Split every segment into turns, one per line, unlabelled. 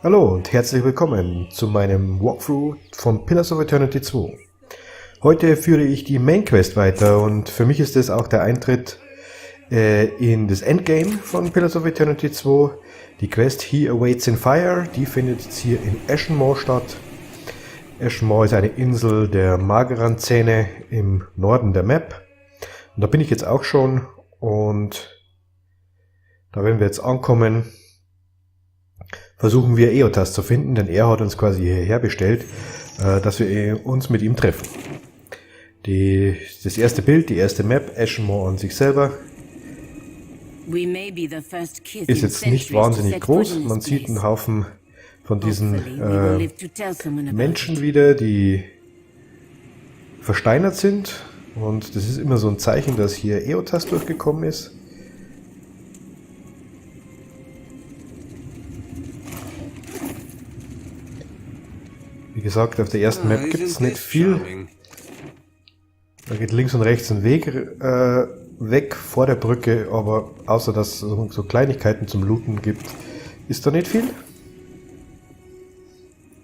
Hallo und herzlich willkommen zu meinem Walkthrough von Pillars of Eternity 2. Heute führe ich die Main Quest weiter und für mich ist es auch der Eintritt in das Endgame von Pillars of Eternity 2. Die Quest He Awaits in Fire, die findet jetzt hier in Ashen Maw statt. Ashen Maw ist eine Insel der Mageran-Zähne im Norden der Map. Und da bin ich jetzt auch schon und da werden wir jetzt ankommen. Versuchen wir Eothas zu finden, denn er hat uns quasi hierher bestellt, dass wir uns mit ihm treffen. Das erste Bild, die erste Map, Ashen Maw an sich selber, ist jetzt nicht wahnsinnig groß. Man sieht einen Haufen von diesen Menschen wieder, die versteinert sind. Und das ist immer so ein Zeichen, dass hier Eothas durchgekommen ist. Wie gesagt, auf der ersten Map gibt es nicht viel. Da geht links und rechts ein Weg weg vor der Brücke, aber außer dass es so Kleinigkeiten zum Looten gibt, ist da nicht viel.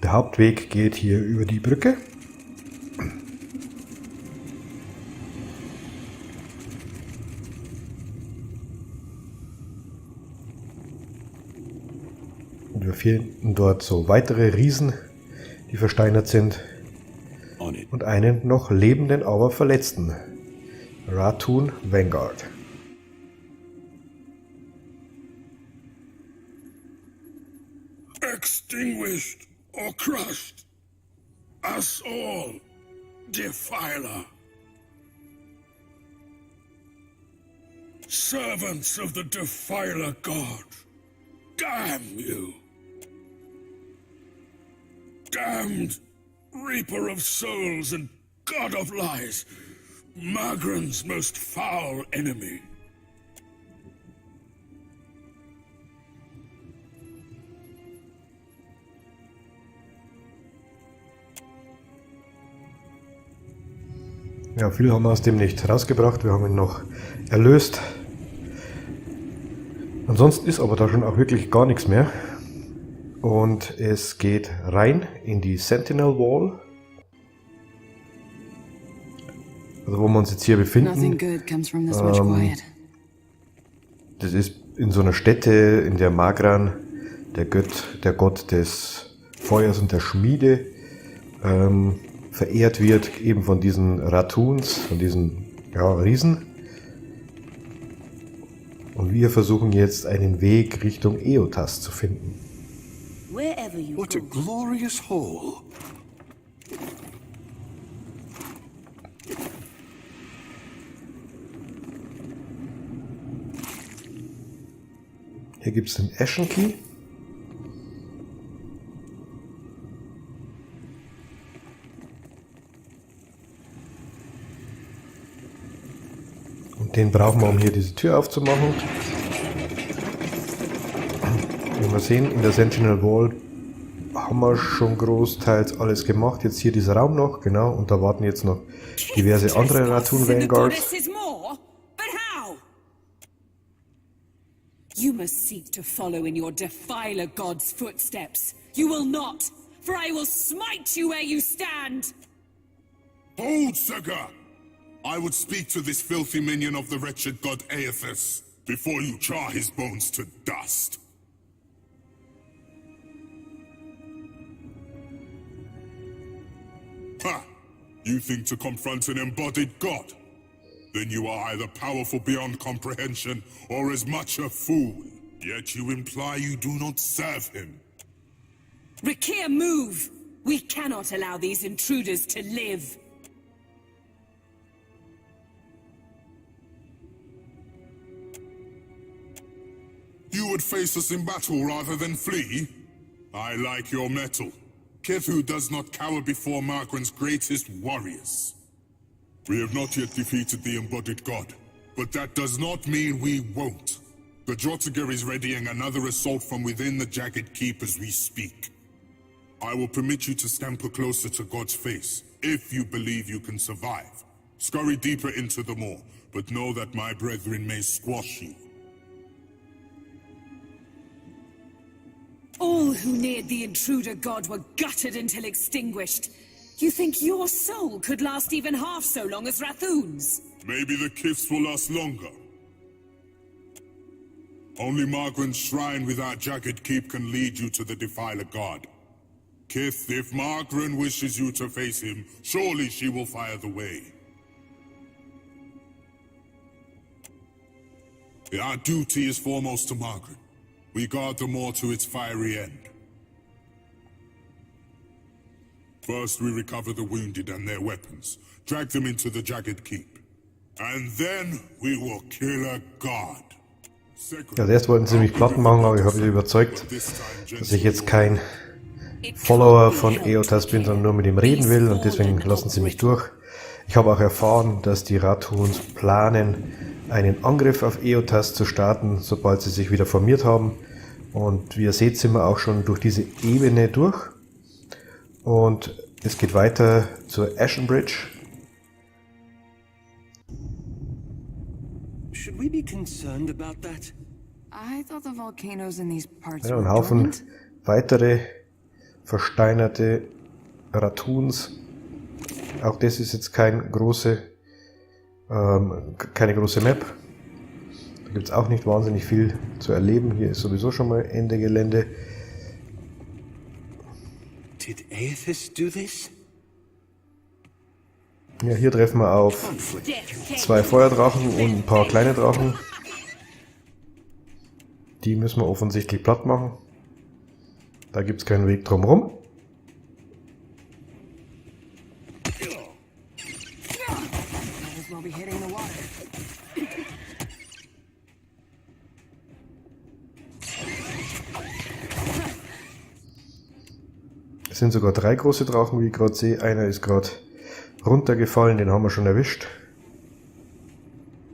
Der Hauptweg geht hier über die Brücke. Und wir finden dort so weitere Riesen, die versteinert sind, und einen noch lebenden, aber verletzten Ratoon Vanguard.
Extinguished or crushed, us all, defiler. Servants of the defiler god, damn you. Damned reaper of souls and god of lies, Magran's most foul enemy.
Ja, viel haben wir aus dem nicht rausgebracht, wir haben ihn noch erlöst. Ansonsten ist aber da schon auch wirklich gar nichts mehr. Und es geht rein in die Sentinel Wall. Also wo wir uns jetzt hier befinden. Das ist in so einer Stätte, in der Magran, der Gott des Feuers und der Schmiede, verehrt wird, eben von diesen Ratoons, von diesen Riesen. Und wir versuchen jetzt einen Weg Richtung Eothas zu finden.
What a glorious hall.
Hier gibt es den Ashen Key. Und den brauchen wir, um hier diese Tür aufzumachen. Wie wir sehen, in der Sentinel Wall haben wir schon großteils alles gemacht. Jetzt hier dieser Raum noch, genau, und da warten jetzt noch diverse andere Ratoon Vanguards.
You must seek to follow in your defiler god's footsteps. You will not, for I will smite you where you stand.
Hold, Saga! I would speak to this filthy minion of the wretched god Eothas before you char his bones to dust. Ha! You think to confront an embodied god? Then you are either powerful beyond comprehension or as much a fool. Yet you imply you do not serve him.
Rakir, move! We cannot allow these intruders to live.
You would face us in battle rather than flee? I like your mettle. Kethu does not cower before Magran's greatest warriors. We have not yet defeated the embodied god, but that does not mean we won't. The Drotiger is readying another assault from within the Jagged Keep as we speak. I will permit you to scamper closer to God's face, if you believe you can survive. Scurry deeper into the maw, but know that my brethren may squash you.
All who neared the intruder god were gutted until extinguished. You think your soul could last even half so long as Rathoon's?
Maybe the gifts will last longer. Only Margren's shrine with our Jagged Keep can lead you to the Defiler God. Kith, if Margren wishes you to face him, surely she will fire the way. Our duty is foremost to Margren. We guard the Maw to its fiery end. First we recover the wounded and their weapons, drag them into the Jagged Keep. And then we will kill a god.
Ja, erst wollten sie mich platt machen, aber ich habe sie überzeugt, dass ich jetzt kein Follower von Eothas bin, sondern nur mit ihm reden will, und deswegen lassen sie mich durch. Ich habe auch erfahren, dass die Rathuns planen, einen Angriff auf Eothas zu starten, sobald sie sich wieder formiert haben. Und wie ihr seht, sind wir auch schon durch diese Ebene durch. Und es geht weiter zur Ashen Bridge.
Should we be concerned about that?
I thought the volcanoes in these parts
Ja,
were
ein Haufen
dormant.
weitere versteinerte Rathuns. Auch das ist jetzt keine große Map. Da gibt es auch nicht wahnsinnig viel zu erleben. Hier ist sowieso schon mal Ende Gelände.
Did Eothas do this?
Ja, hier treffen wir auf zwei Feuerdrachen und ein paar kleine Drachen. Die müssen wir offensichtlich platt machen. Da gibt es keinen Weg drumherum.
Might as well be hitting the water.
Es sind sogar 3 große Drachen, wie ich gerade sehe. Einer ist gerade runtergefallen, den haben wir schon erwischt.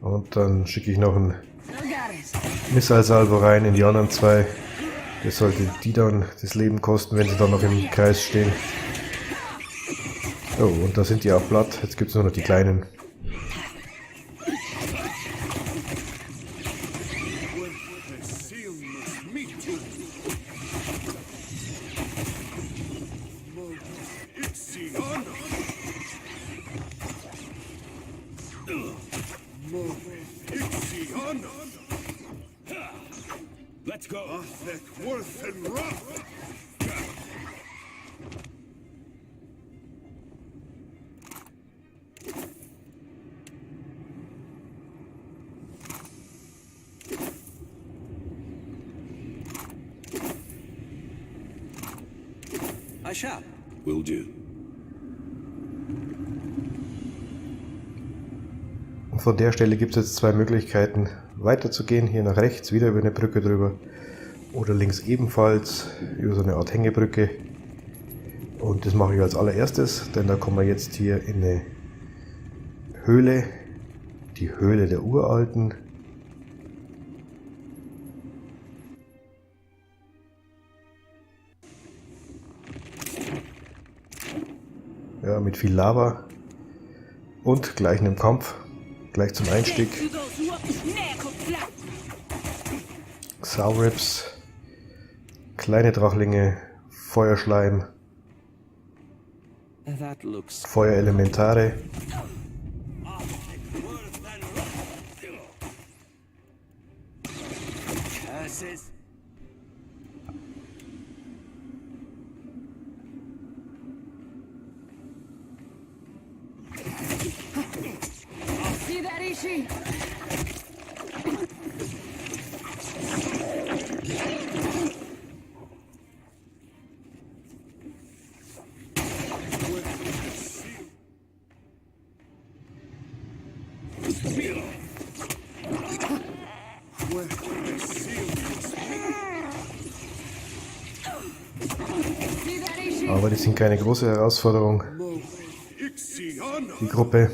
Und dann schicke ich noch einen Missile-Salvo rein in die anderen 2. Das sollte die dann das Leben kosten, wenn sie dann noch im Kreis stehen. Oh, und da sind die auch platt. Jetzt gibt es nur noch die kleinen.
Let's go. I shall. Will do.
Und von der Stelle gibt es jetzt 2 Möglichkeiten weiterzugehen. Hier nach rechts, wieder über eine Brücke drüber. Oder links ebenfalls über so eine Art Hängebrücke. Und das mache ich als allererstes, denn da kommen wir jetzt hier in eine Höhle. Die Höhle der Uralten. Ja, mit viel Lava. Und gleich einem Kampf. Gleich zum Einstieg. Saurips. Kleine Drachlinge. Feuerschleim.
That looks.
Feuerelementare.
Curses.
See that, Ishi?
Aber die sind keine große Herausforderung. Die Gruppe.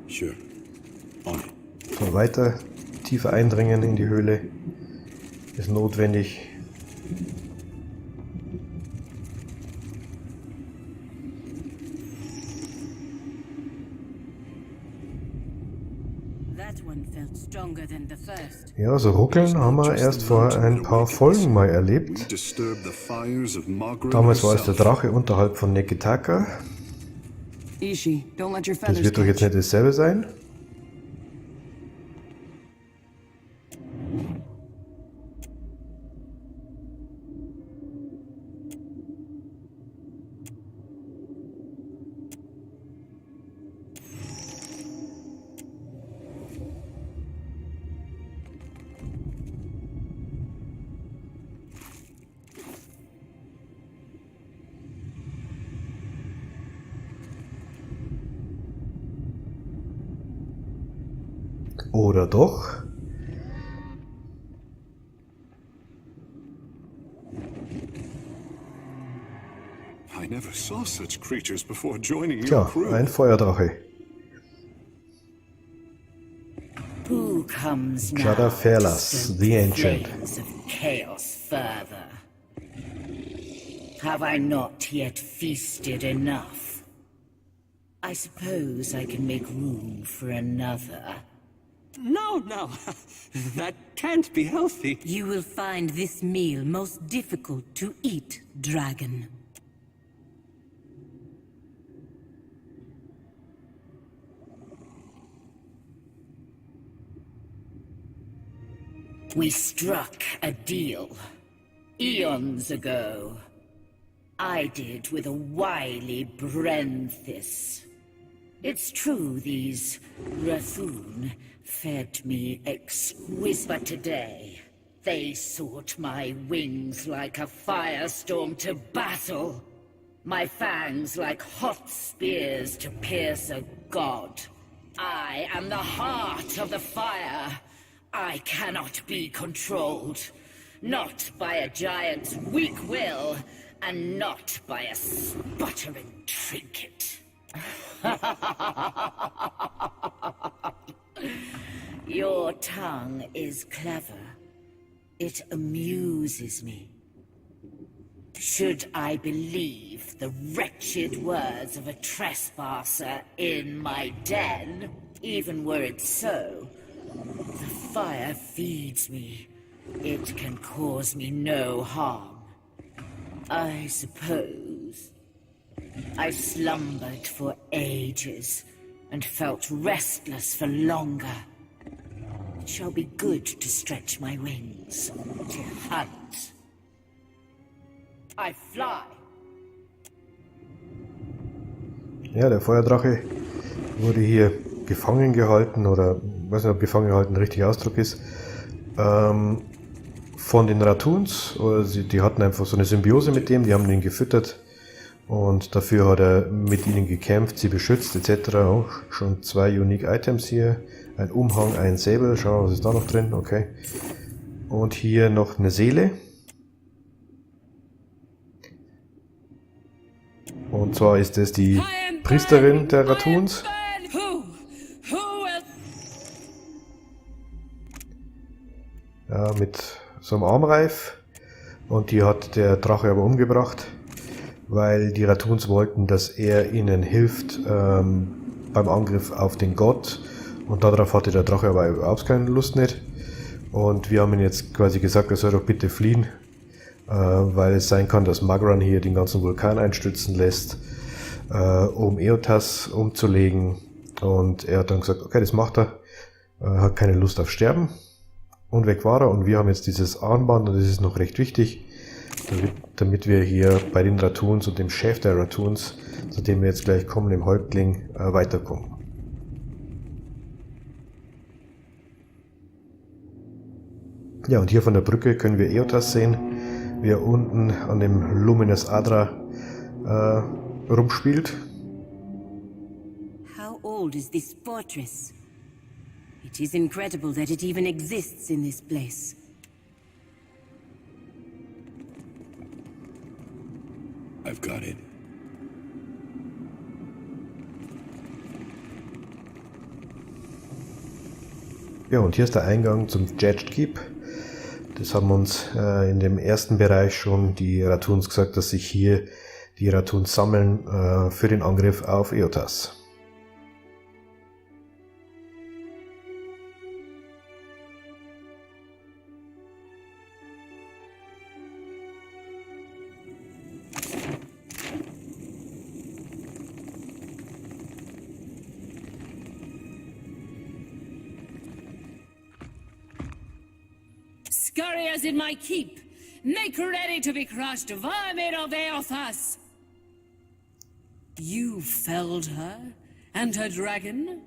Sure. On it.
So, weiter tiefer eindringen in die Höhle ist notwendig.
That one felt stronger than the first.
Ja, so ruckeln haben wir erst vor ein paar Folgen mal
We
erlebt.
disturb the fires of Margaret
Damals war es der
herself.
Drache unterhalb von Nekitaka.
Ishi, don't let your
Das
feathers
wird doch jetzt
catch.
nicht dasselbe sein. Oder doch?
I never saw such creatures before joining your
Tja,
crew.
ein Feuerdrache.
Who comes now?
Eothas,
to stoke
the Ancient.
flames of chaos further? Have I not yet feasted enough? I suppose I can make room for another.
No, no. That can't be healthy.
You will find this meal most difficult to eat, dragon. We struck a deal eons ago. I did with a wily Brenthis. It's true these Rathun fed me exquisite, but today they sought my wings like a firestorm to battle. My fangs like hot spears to pierce a god. I am the heart of the fire. I cannot be controlled. Not by a giant's weak will, and not by a sputtering trinket. Your tongue is clever. It amuses me. Should I believe the wretched words of a trespasser in my den? Even were it so, the fire feeds me. It can cause me no harm. I suppose. I slumbered for ages and felt restless for longer. It shall be good to stretch my wings, to hunt. I fly.
Ja, der Feuerdrache wurde hier gefangen gehalten, oder ich weiß nicht, ob gefangen gehalten der richtige Ausdruck ist, von den Rathuns. Oder die hatten einfach so eine Symbiose mit dem, die haben ihn gefüttert und dafür hat er mit ihnen gekämpft, sie beschützt etc. Oh, schon 2 Unique Items hier, ein Umhang, ein Säbel, schauen wir, was ist da noch drin, okay. Und hier noch eine Seele. Und zwar ist es die Priesterin der Rathuns. Ja, mit so einem Armreif. Und die hat der Drache aber umgebracht, weil die Rathuns wollten, dass er ihnen hilft beim Angriff auf den Gott. Und darauf hatte der Drache aber überhaupt keine Lust nicht. Und wir haben ihn jetzt quasi gesagt, er soll doch bitte fliehen, weil es sein kann, dass Magran hier den ganzen Vulkan einstürzen lässt, um Eothas umzulegen. Und er hat dann gesagt, okay, das macht er, hat keine Lust auf Sterben. Und weg war er. Und wir haben jetzt dieses Armband, und das ist noch recht wichtig, damit wir hier bei den Rathuns und dem Chef der Rathuns, zu dem wir jetzt gleich kommen, dem Häuptling, weiterkommen. Ja, und hier von der Brücke können wir Eothas sehen, wie er unten an dem Luminous Adra rumspielt.
How old is this fortress? It is incredible that it even exists in this place.
I've got it.
Ja, und hier ist der Eingang zum Jagged Keep. Das haben uns in dem ersten Bereich schon die Rathuns gesagt, dass sich hier die Rathuns sammeln für den Angriff auf Eothas.
scurriers in my keep, make ready to be crushed, vermin of Eothas! You felled her and her dragon?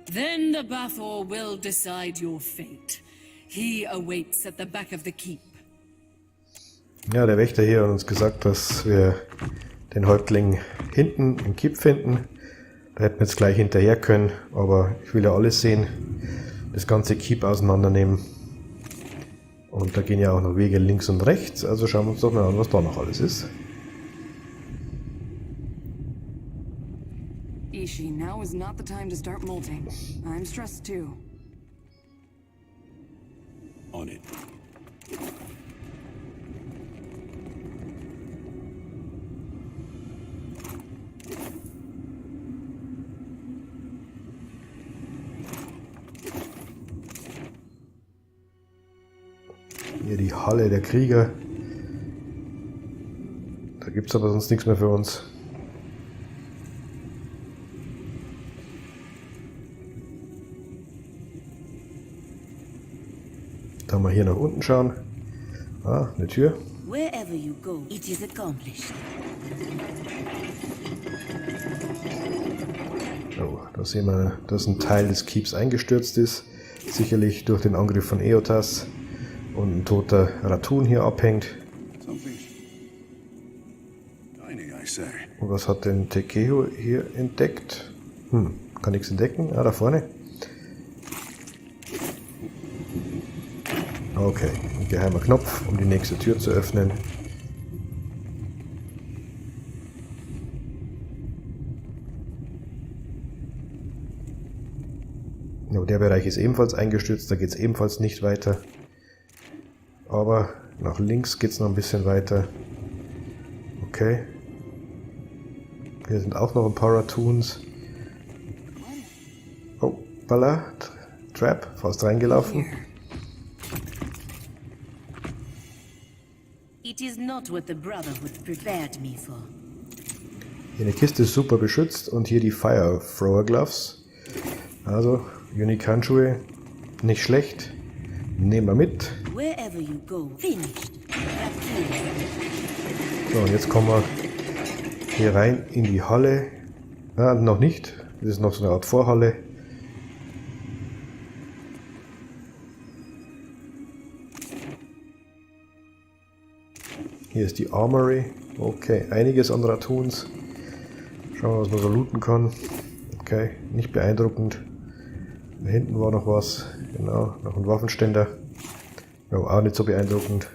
Then the Bathor will decide your fate. He awaits at the back of the keep.
Ja, der Wächter hier hat uns gesagt, dass wir den Häuptling hinten im Keep finden. Da hätten wir jetzt gleich hinterher können, aber ich will ja alles sehen. Das ganze Keep auseinandernehmen. Und da gehen ja auch noch Wege links und rechts, also schauen wir uns doch mal an, was da noch alles ist.
Ishi, now is not the time to start molting. I'm stressed too.
On it.
Hier die Halle der Krieger. Da gibt es aber sonst nichts mehr für uns. Da mal hier nach unten schauen. Ah, eine Tür.
Wherever you go, it is accomplished.
Oh, da sehen wir, dass ein Teil des Keeps eingestürzt ist. Sicherlich durch den Angriff von Eothas. Und ein toter Ratun hier abhängt.
Something tiny, I say.
Und was hat denn Tekeho hier entdeckt? Kann nichts entdecken. Ah, da vorne. Okay, ein geheimer Knopf, um die nächste Tür zu öffnen. Ja, der Bereich ist ebenfalls eingestürzt, da geht es ebenfalls nicht weiter. Aber nach links geht es noch ein bisschen weiter. Okay. Hier sind auch noch ein paar Ratoons. Oh, Balla, Trap, fast reingelaufen.
It is not what the Brotherhood prepared me for.
Hier eine Kiste ist super beschützt und hier die Fire Thrower Gloves. Also, Unique Handschuhe, nicht schlecht. Nehmen wir mit.
Wherever you go, finished.
So, und jetzt kommen wir hier rein in die Halle. Ah, noch nicht. Das ist noch so eine Art Vorhalle. Hier ist die Armory. Okay, einiges an Ratuns. Schauen wir, was man so looten kann. Okay, nicht beeindruckend. Da hinten war noch was. Genau, noch ein Waffenständer. Ja, auch nicht so beeindruckend.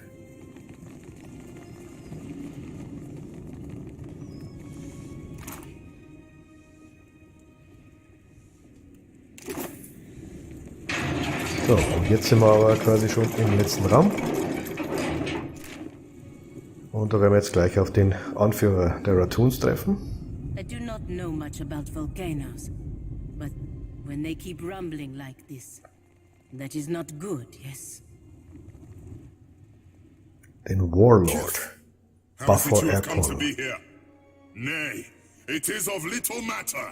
So, und jetzt sind wir aber quasi schon im letzten Raum. Und da werden wir jetzt gleich auf den Anführer der Ratoons treffen.
I do not know much about volcanoes, but when they keep rumbling like this, that is not good, yes?
Den Warlord.
How is it
Bathor
you have come to
Erkon.
be here? Nay, it is of little matter.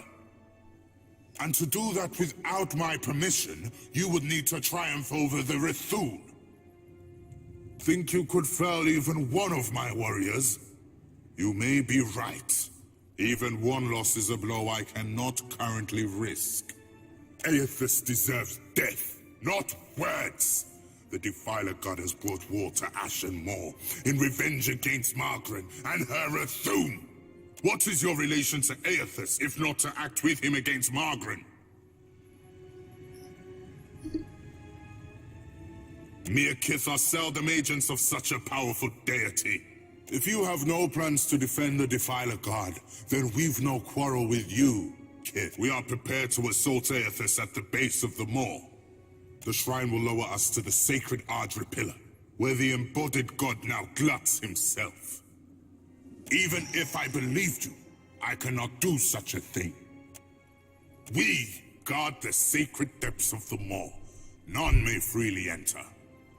And to do that without my permission, you would need to triumph over the Rithun. Think you could fell even one of my warriors? You may be right. Even one loss is a blow I cannot currently risk. Eothas deserves death, not words. The Defiler God has brought war to Ashen Maw in revenge against Margaret and her Rithun. What is your relation to Eothas, if not to act with him against Margaret? Mere Kith are seldom agents of such a powerful deity. If you have no plans to defend the Defiler God, then we've no quarrel with you, Kith. We are prepared to assault Eothas at the base of the Maw. The shrine will lower us to the sacred Ardra Pillar, where the embodied god now gluts himself. Even if I believed you, I cannot do such a thing. We guard the sacred depths of the Maw. None may freely enter.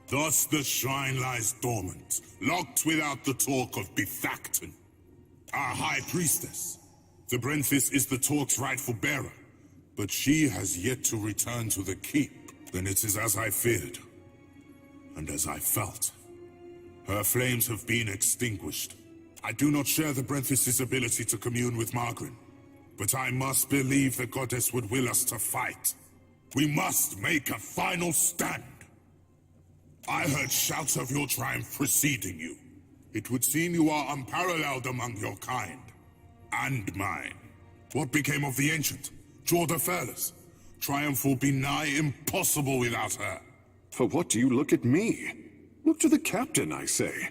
Thus the shrine lies dormant, locked without the talk of Bethacton. Our high priestess. The Brenthis is the talk's rightful bearer. but she has yet to return to the keep. Then it is as I feared, and as I felt. Her flames have been extinguished. I do not share the Brenthis's ability to commune with Margaret, but I must believe the goddess would will us to fight. We must make a final stand. I heard shouts of your triumph preceding you. It would seem you are unparalleled among your kind. And mine. What became of the Ancient? Jor the Fearless? Triumph will be nigh impossible without her.
For what do you look at me? Look to the captain, I say.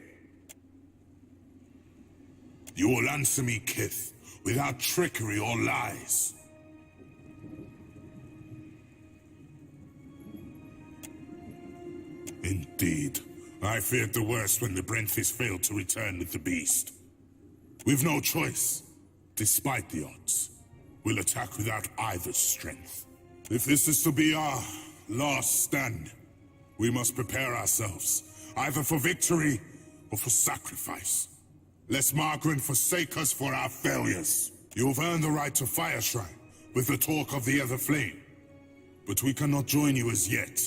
You will answer me, Kith, without trickery or lies. Indeed. I feared the worst when the Brenthis failed to return with the beast. We've no choice. Despite the odds, we'll attack without either's strength. If this is to be our last stand, we must prepare ourselves, either for victory or for sacrifice. Lest Margaret forsake us for our failures. You've earned the right to Fire Shrine with the talk of the Other Flame. But we cannot join you as yet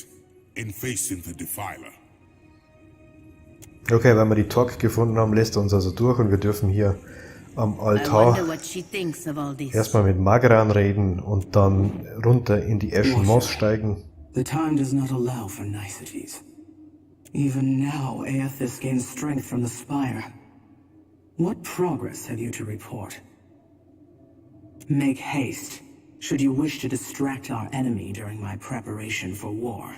in facing the Defiler.
Okay, wenn wir die Torque gefunden haben, lässt er uns also durch und wir dürfen hier am Altar erstmal mit Magran reden und dann runter in die Ashen Maw steigen.
The time does not allow for niceties. Even now, Eothas gains strength from the spire. What progress have you to report? Make haste, should you wish to distract our enemy during my preparation for war.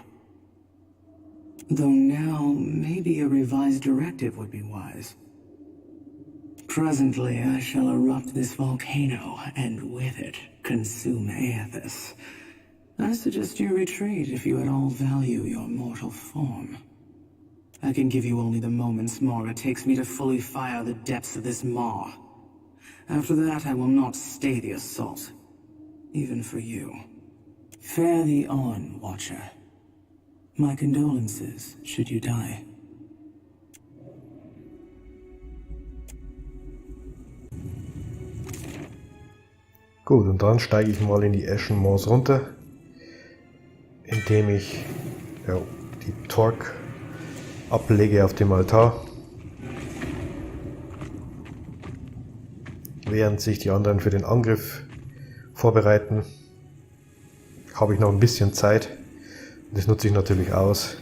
Though now, maybe a revised directive would be wise. Presently, I shall erupt this volcano, and with it, consume Eothas. I suggest you retreat if you at all value your mortal form. I can give you only the moments more it takes me to fully fire the depths of this maw. After that, I will not stay the assault. Even for you. Fare thee on, Watcher. My condolences, should you die.
Gut, und dann steige ich mal in die Ashen Maws runter, indem ich die Torque ablege auf dem Altar, während sich die anderen für den Angriff vorbereiten. Habe ich noch ein bisschen Zeit. Das nutze ich natürlich aus.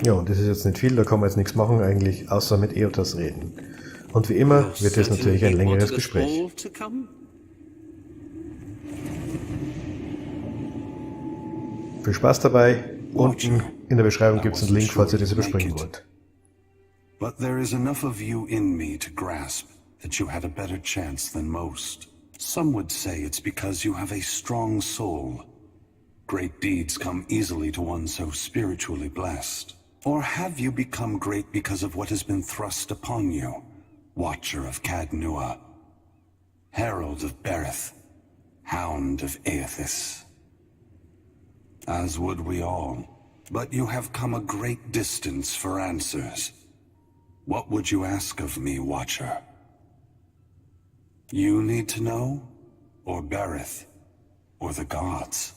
Ja, und das ist jetzt nicht viel, da kann man jetzt nichts machen eigentlich, außer mit Eothas reden. Und wie immer wird es natürlich ein längeres Gespräch. Viel Spaß dabei. Unten in der Beschreibung gibt es einen Link, falls ihr das überspringen wollt.
But there is enough of you in me to grasp that you had a better chance than most. Some would say it's because you have a strong soul. Great deeds come easily to one so spiritually blessed. Or have you become great because of what has been thrust upon you? Watcher of Cadnua, Herald of Berith, Hound of Eothas. As would we all. But you have come a great distance for answers. What would you ask of me, Watcher? You need to know? Or Berith? Or the gods?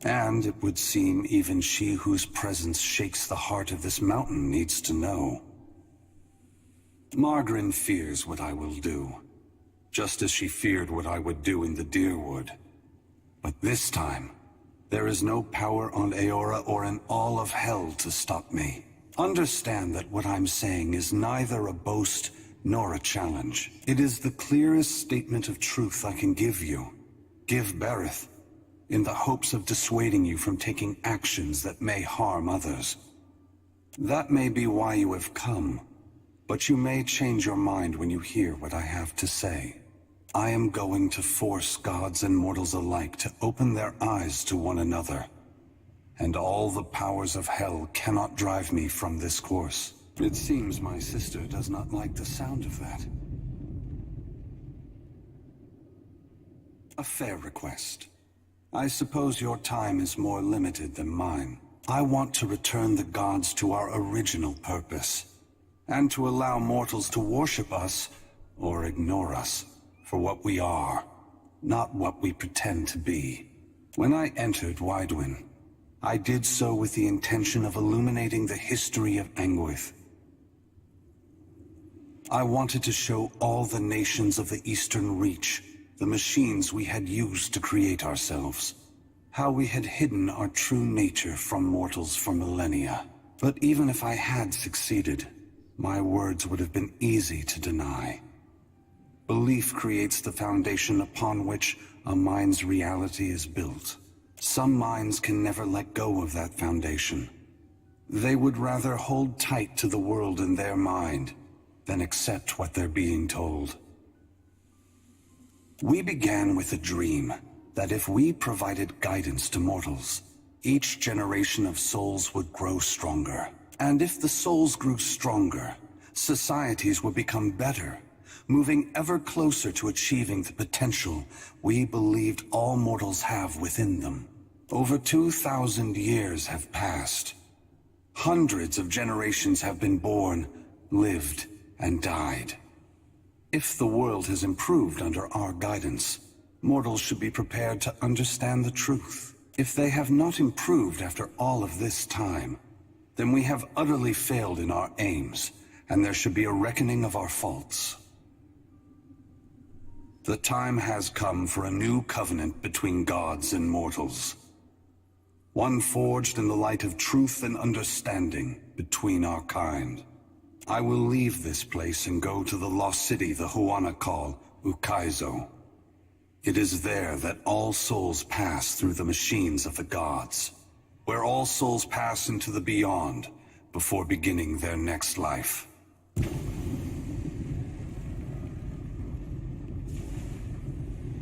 And it would seem even she whose presence shakes the heart of this mountain needs to know. Margaret fears what I will do, just as she feared what I would do in the Deerwood. But this time, there is no power on Eora or in all of hell to stop me. Understand that what I'm saying is neither a boast nor a challenge. It is the clearest statement of truth I can give you. Give Berith, in the hopes of dissuading you from taking actions that may harm others. That may be why you have come, but you may change your mind when you hear what I have to say. I am going to force gods and mortals alike to open their eyes to one another, and all the powers of hell cannot drive me from this course. It seems my sister does not like the sound of that. A fair request. I suppose your time is more limited than mine. I want to return the gods to our original purpose, and to allow mortals to worship us, or ignore us, for what we are, not what we pretend to be. When I entered Widewin, I did so with the intention of illuminating the history of Anguith. I wanted to show all the nations of the Eastern Reach the machines we had used to create ourselves, how we had hidden our true nature from mortals for millennia. But even if I had succeeded, my words would have been easy to deny. Belief creates the foundation upon which a mind's reality is built. Some minds can never let go of that foundation. They would rather hold tight to the world in their mind than accept what they're being told. We began with a dream that if we provided guidance to mortals, each generation of souls would grow stronger. And if the souls grew stronger, societies would become better, moving ever closer to achieving the potential we believed all mortals have within them. Over 2,000 years have passed. Hundreds of generations have been born, lived, and died. If the world has improved under our guidance, mortals should be prepared to understand the truth. If they have not improved after all of this time, then we have utterly failed in our aims, and there should be a reckoning of our faults. The time has come for a new covenant between gods and mortals. One forged in the light of truth and understanding between our kind. I will leave this place and go to the lost city the Huana call Ukaizo. It is there that all souls pass through the machines of the gods, where all souls pass into the beyond before beginning their next life.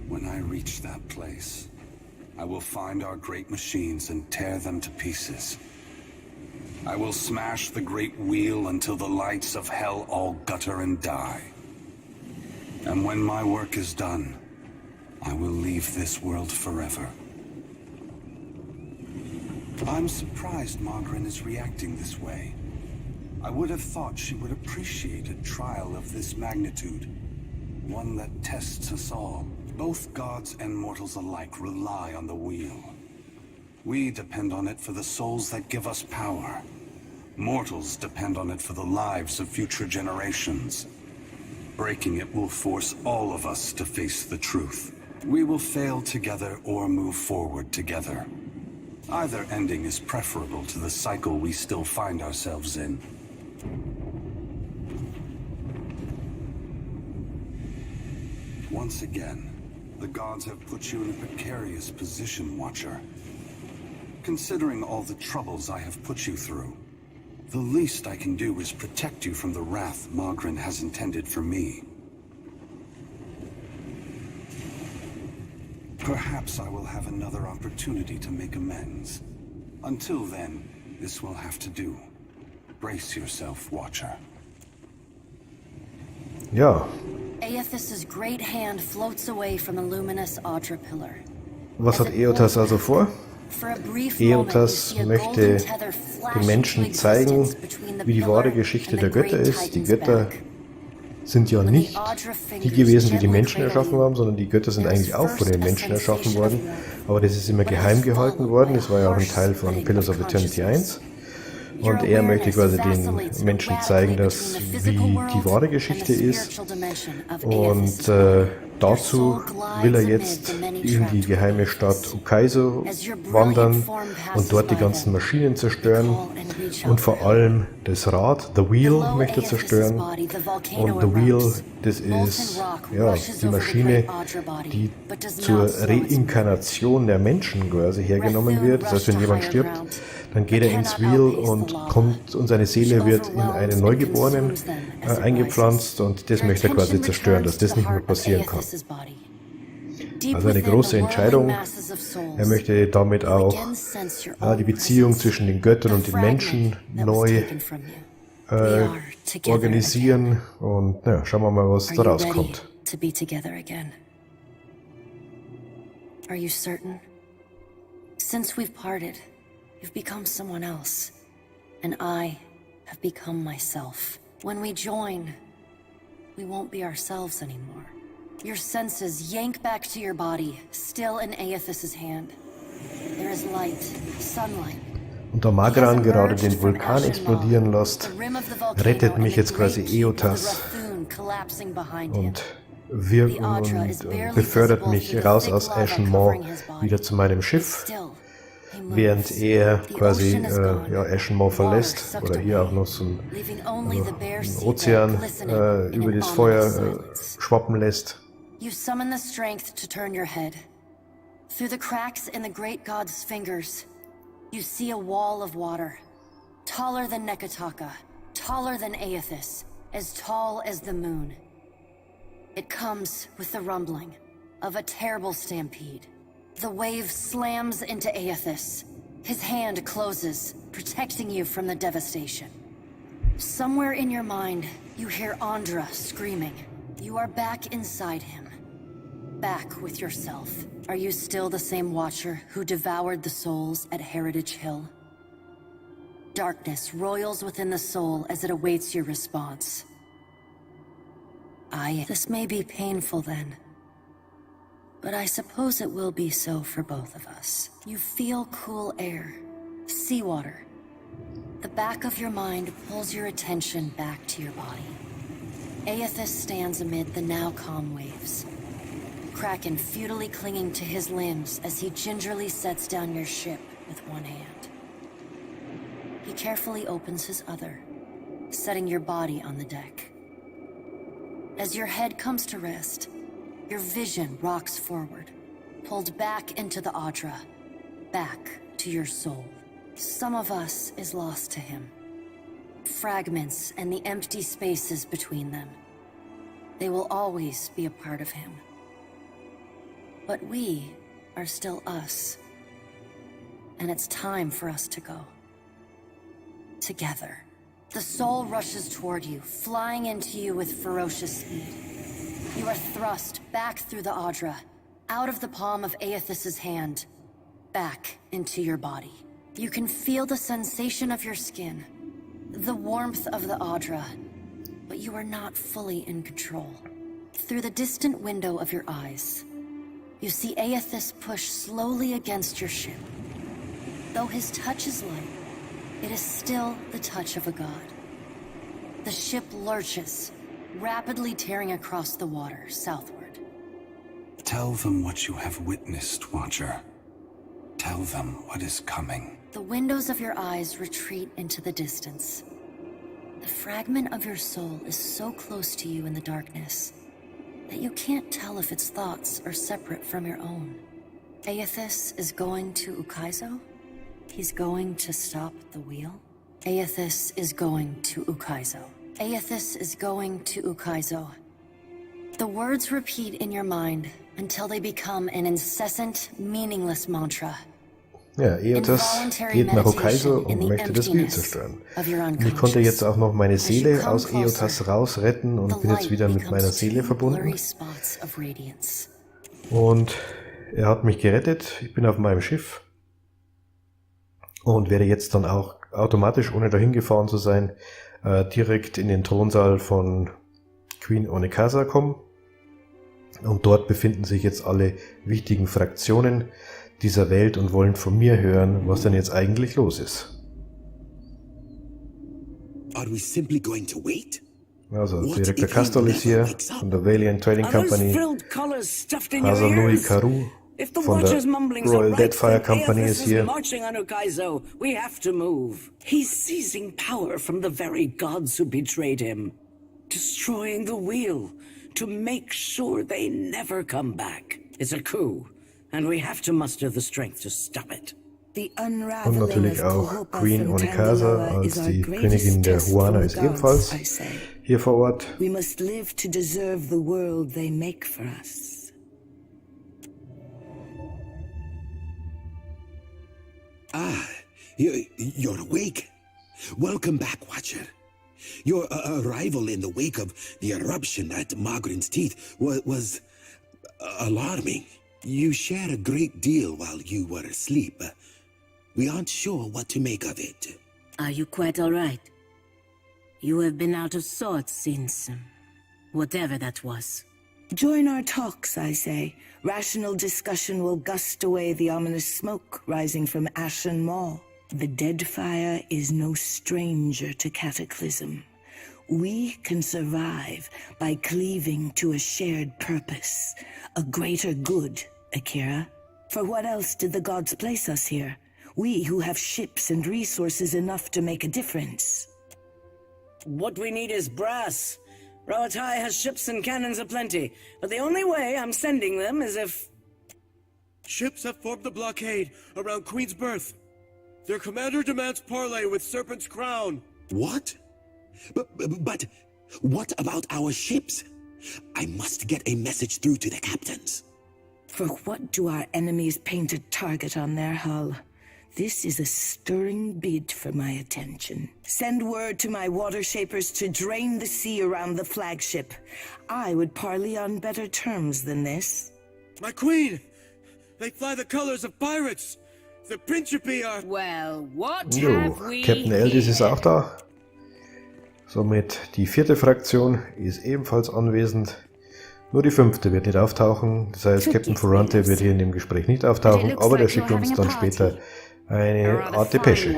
When I reach that place, I will find our great machines and tear them to pieces. I will smash the great wheel until the lights of hell all gutter and die. And when my work is done, I will leave this world forever. I'm surprised Margaret is reacting this way. I would have thought she would appreciate a trial of this magnitude, one that tests us all. Both gods and mortals alike rely on the wheel. We depend on it for the souls that give us power. Mortals depend on it for the lives of future generations. Breaking it will force all of us to face the truth. We will fail together or move forward together. Either ending is preferable to the cycle we still find ourselves in. Once again, the gods have put you in a precarious position, Watcher. Considering all the troubles I have put you through, the least I can do is protect you from the wrath Magrin has intended for me. Perhaps I will have another opportunity to make amends. Until then, this will have to do. Brace yourself, Watcher.
Ja.
Eothas' great hand floats away from the luminous Audra pillar.
Was hat Eothas also vor? Eothas möchte den Menschen zeigen, wie die wahre Geschichte der Götter ist. Die Götter sind ja nicht die gewesen, die die Menschen erschaffen haben, sondern die Götter sind eigentlich auch von den Menschen erschaffen worden. Aber das ist immer geheim gehalten worden. Das war ja auch ein Teil von Pillars of Eternity 1. Und er möchte quasi den Menschen zeigen, wie die wahre Geschichte ist. Und dazu will er jetzt in die geheime Stadt Ukaizo wandern und dort die ganzen Maschinen zerstören. Und vor allem das Rad, The Wheel, möchte er zerstören. Und The Wheel, das ist ja die Maschine, die zur Reinkarnation der Menschen quasi hergenommen wird. Das heißt, wenn jemand stirbt, dann geht er ins Wheel und seine Seele wird in einen Neugeborenen eingepflanzt und das möchte er quasi zerstören, dass das nicht mehr passieren kann. Also eine große Entscheidung. Er möchte damit auch die Beziehung zwischen den Göttern und den Menschen neu organisieren und ja, schauen wir mal, was da rauskommt.
To be together again. Are you certain? Since we've parted, you've become someone else, and I have become myself. When we join, we won't be ourselves anymore. Your senses yank back to your body, still in Eothas' hand. There is light, sunlight.
Und da Magran gerade den Vulkan explodieren lässt, rettet mich jetzt quasi Eothas und befördert mich raus aus Ashen Maw wieder zu meinem Schiff, während er quasi Ashen Maw verlässt oder hier auch noch so einen Ozean über das Feuer schwappen lässt.
You summon the strength to turn your head. Through the cracks in the great god's fingers, you see a wall of water, taller than Nekataka, taller than Eothas, as tall as the moon. It comes with the rumbling of a terrible stampede. The wave slams into Eothas. His hand closes, protecting you from the devastation. Somewhere in your mind, you hear Andra screaming. You are back inside him. Back with yourself. Are you still the same Watcher who devoured the souls at Heritage Hill? Darkness roils within the soul as it awaits your response. This may be painful then, but I suppose it will be so for both of us. You feel cool air, seawater. The back of your mind pulls your attention back to your body. Eothas stands amid the now calm waves. Kraken futilely clinging to his limbs as he gingerly sets down your ship with one hand. He carefully opens his other, setting your body on the deck. As your head comes to rest, your vision rocks forward, pulled back into the Audra, back to your soul. Some of us is lost to him. Fragments and the empty spaces between them. They will always be a part of him. But we are still us. And it's time for us to go. Together. The soul rushes toward you, flying into you with ferocious speed. You are thrust back through the Audra, out of the palm of Eothas' hand, back into your body. You can feel the sensation of your skin, the warmth of the Audra, but you are not fully in control. Through the distant window of your eyes, you see Eothas push slowly against your ship. Though his touch is light, it is still the touch of a god. The ship lurches, rapidly tearing across the water southward.
Tell them what you have witnessed, Watcher. Tell them what is coming.
The windows of your eyes retreat into the distance. The fragment of your soul is so close to you in the darkness that you can't tell if its thoughts are separate from your own. Eothas is going to Ukaizo? He's going to stop the wheel? Eothas is going to Ukaizo. Eothas is going to Ukaizo. The words repeat in your mind until they become an incessant, meaningless mantra.
Ja, Eothas geht nach Ukaizo und möchte das Wheel zerstören. Und ich konnte jetzt auch noch meine Seele aus Eothas rausretten und bin jetzt wieder mit meiner Seele verbunden. Und er hat mich gerettet, ich bin auf meinem Schiff und werde jetzt dann auch automatisch, ohne dahin gefahren zu sein, direkt in den Thronsaal von Queen Onikasa kommen. Und dort befinden sich jetzt alle wichtigen Fraktionen dieser Welt und wollen von mir hören, was denn jetzt eigentlich los ist.
Are we simply going to wait?
Also, Direktor Castol ist hier, von der Valiant Trading Company. Hasanui Karu von der Royal Deadfire Company ist hier.
We have to move. He's seizing power from the very gods who betrayed him, destroying the wheel to make sure they never come back. It's a coup, and we have to muster the strength to stop it.
Und natürlich auch Queen Onikasa als die Königin der Huana ist ebenfalls hier vor Ort.
We must live to deserve the world they make for us.
Ah, you're awake. Welcome back, Watcher. Your arrival in the wake of the eruption at Magrin's Teeth was alarming. You shared a great deal while you were asleep. We aren't sure what to make of it.
Are you quite all right? You have been out of sorts since... whatever that was.
Join our talks, I say. Rational discussion will gust away the ominous smoke rising from Ashen Maw. The dead fire is no stranger to cataclysm. We can survive by cleaving to a shared purpose, a greater good, Akira. For what else did the gods place us here? We who have ships and resources enough to make a difference.
What we need is brass. Rawatai has ships and cannons aplenty, but the only way I'm sending them is if...
Ships have formed the blockade around Queen's Berth. Their commander demands parley with Serpent's Crown.
What? But what about our ships? I must get a message through to the captains.
For what do our enemies paint a target on their hull? This is a stirring bid for my attention. Send word to my water shapers to drain the sea around the flagship. I would parley on better terms than this.
My queen! They fly the colors of pirates! The Principe are...
Well, what
Jo,
have we
Captain Eldis ist auch da. Somit die 4. Fraktion ist ebenfalls anwesend. Nur die 5. wird nicht auftauchen. Das heißt, Captain Ferrante wird hier in dem Gespräch nicht auftauchen, aber der schickt uns dann später eine Art Depesche.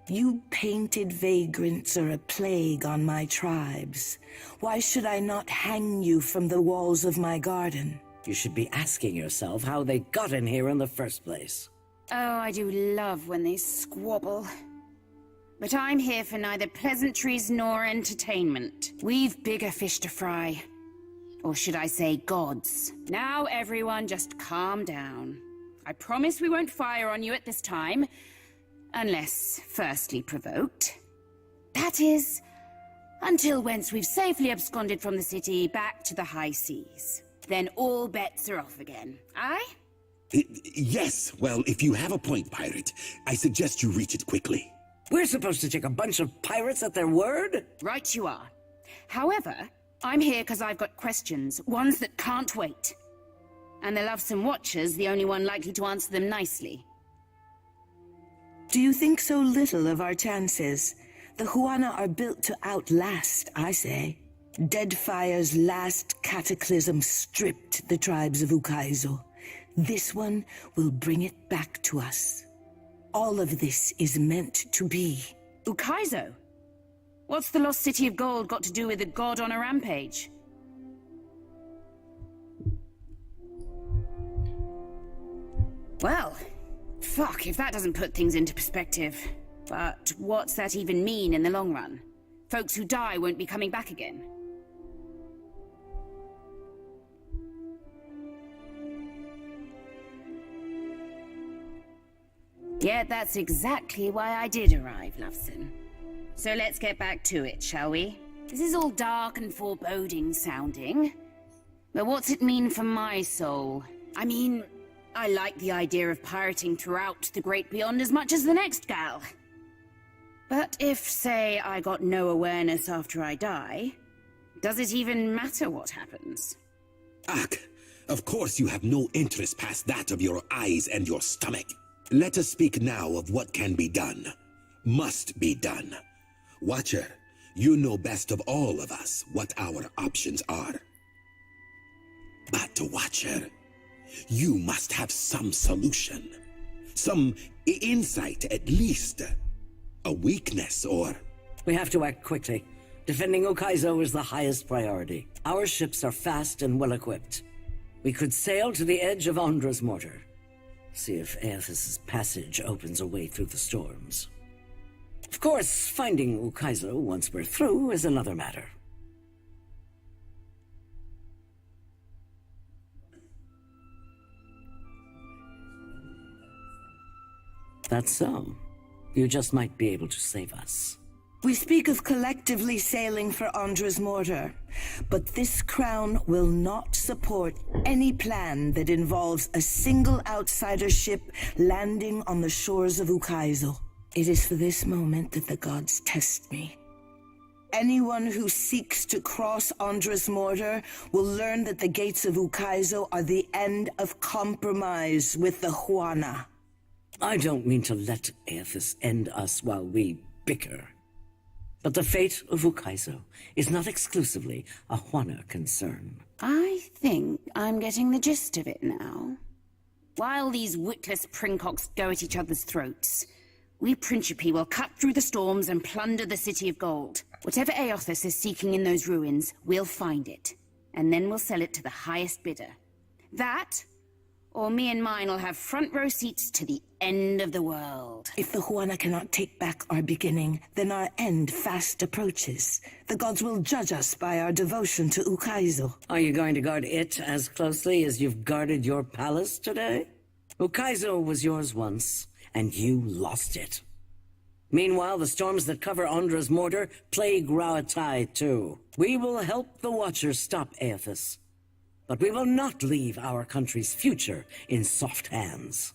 You painted vagrants are a plague on my tribes. Why should I not hang you from the walls of my garden?
You should be asking yourself how they got in here in the first place.
Oh, I do love when they squabble. But I'm here for neither pleasantries nor entertainment. We've bigger fish to fry. Or should I say gods. Now everyone just calm down. I promise we won't fire on you at this time. Unless firstly provoked. That is, until once we've safely absconded from the city back to the high seas. Then all bets are off again, aye?
Yes, well, if you have a point, pirate, I suggest you reach it quickly.
We're supposed to take a bunch of pirates at their word?
Right you are. However, I'm here because I've got questions, ones that can't wait. And the Lovesome Watcher's the only one likely to answer them nicely.
Do you think so little of our chances? The Huana are built to outlast, I say. Deadfire's last cataclysm stripped the tribes of Ukaizo. This one will bring it back to us. All of this is meant to be.
Ukaizo? What's the lost city of gold got to do with a god on a rampage? Well, fuck if that doesn't put things into perspective. But what's that even mean in the long run? Folks who die won't be coming back again. Yeah, that's exactly why I did arrive, Loveson. So let's get back to it, shall we? This is all dark and foreboding sounding. But what's it mean for my soul? I mean, I like the idea of pirating throughout the Great Beyond as much as the next gal. But if, say, I got no awareness after I die, does it even matter what happens?
Ak, of course you have no interest past that of your eyes and your stomach. Let us speak now of what can be done. Must be done. Watcher, you know best of all of us what our options are. But, Watcher, you must have some solution. Some insight, at least. A weakness, or...
We have to act quickly. Defending Ukaizo is the highest priority. Our ships are fast and well-equipped. We could sail to the edge of Ondra's mortar. See if Eothas' passage opens a way through the storms. Of course, finding Ukaizo once we're through is another matter. That's so. You just might be able to save us.
We speak of collectively sailing for Ondra's mortar, but this crown will not support any plan that involves a single outsider ship landing on the shores of Ukaizo. It is for this moment that the gods test me. Anyone who seeks to cross Andra's mortar will learn that the gates of Ukaizo are the end of compromise with the Huana.
I don't mean to let Eothas end us while we bicker. But the fate of Ukaizo is not exclusively a Huana concern.
I think I'm getting the gist of it now. While these witless princocks go at each other's throats, we Principi will cut through the storms and plunder the City of Gold. Whatever Eothas is seeking in those ruins, we'll find it. And then we'll sell it to the highest bidder. That, or me and mine will have front row seats to the end of the world.
If the Huana cannot take back our beginning, then our end fast approaches. The gods will judge us by our devotion to Ukaizo.
Are you going to guard it as closely as you've guarded your palace today? Ukaizo was yours once, and you lost it. Meanwhile, the storms that cover Andra's mortar plague Rauatai too. We will help the Watchers stop Eothas, but we will not leave our country's future in soft hands.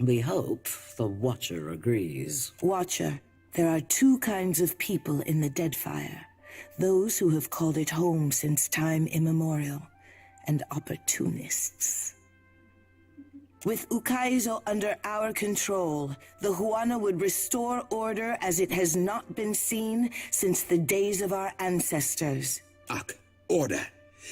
We hope the Watcher agrees.
Watcher, there are two kinds of people in the Deadfire. Those who have called it home since time immemorial, and opportunists. With Ukaizo under our control, the Huana would restore order as it has not been seen since the days of our ancestors.
Order.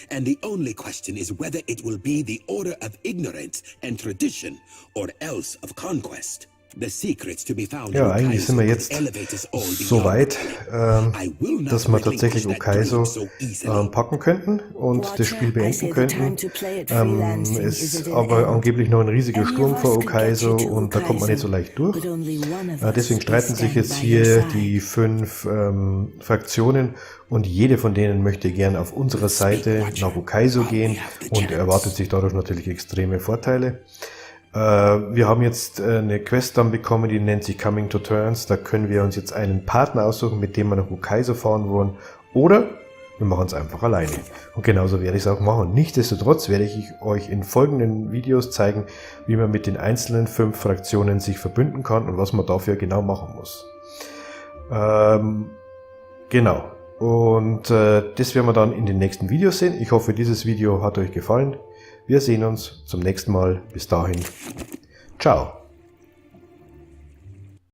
And the only question is whether it will be the order of ignorance and tradition, or else of conquest. The secrets to be found.
Ja, eigentlich sind wir jetzt so weit, dass wir tatsächlich Ukaizo packen könnten und das Spiel beenden könnten. Es ist aber angeblich noch ein riesiger Sturm vor Ukaizo und da kommt man nicht so leicht durch. Deswegen streiten sich jetzt hier die 5 Fraktionen und jede von denen möchte gern auf unserer Seite nach Ukaizo gehen und erwartet sich dadurch natürlich extreme Vorteile. Wir haben jetzt eine Quest dann bekommen, die nennt sich Coming to Terms. Da können wir uns jetzt einen Partner aussuchen, mit dem wir nach Ukaizo fahren wollen. Oder wir machen es einfach alleine. Und genauso werde ich es auch machen. Nichtsdestotrotz werde ich euch in folgenden Videos zeigen, wie man mit den einzelnen 5 Fraktionen sich verbünden kann und was man dafür genau machen muss. Genau. Und das werden wir dann in den nächsten Videos sehen. Ich hoffe, dieses Video hat euch gefallen. Wir sehen uns zum nächsten Mal. Bis dahin. Ciao.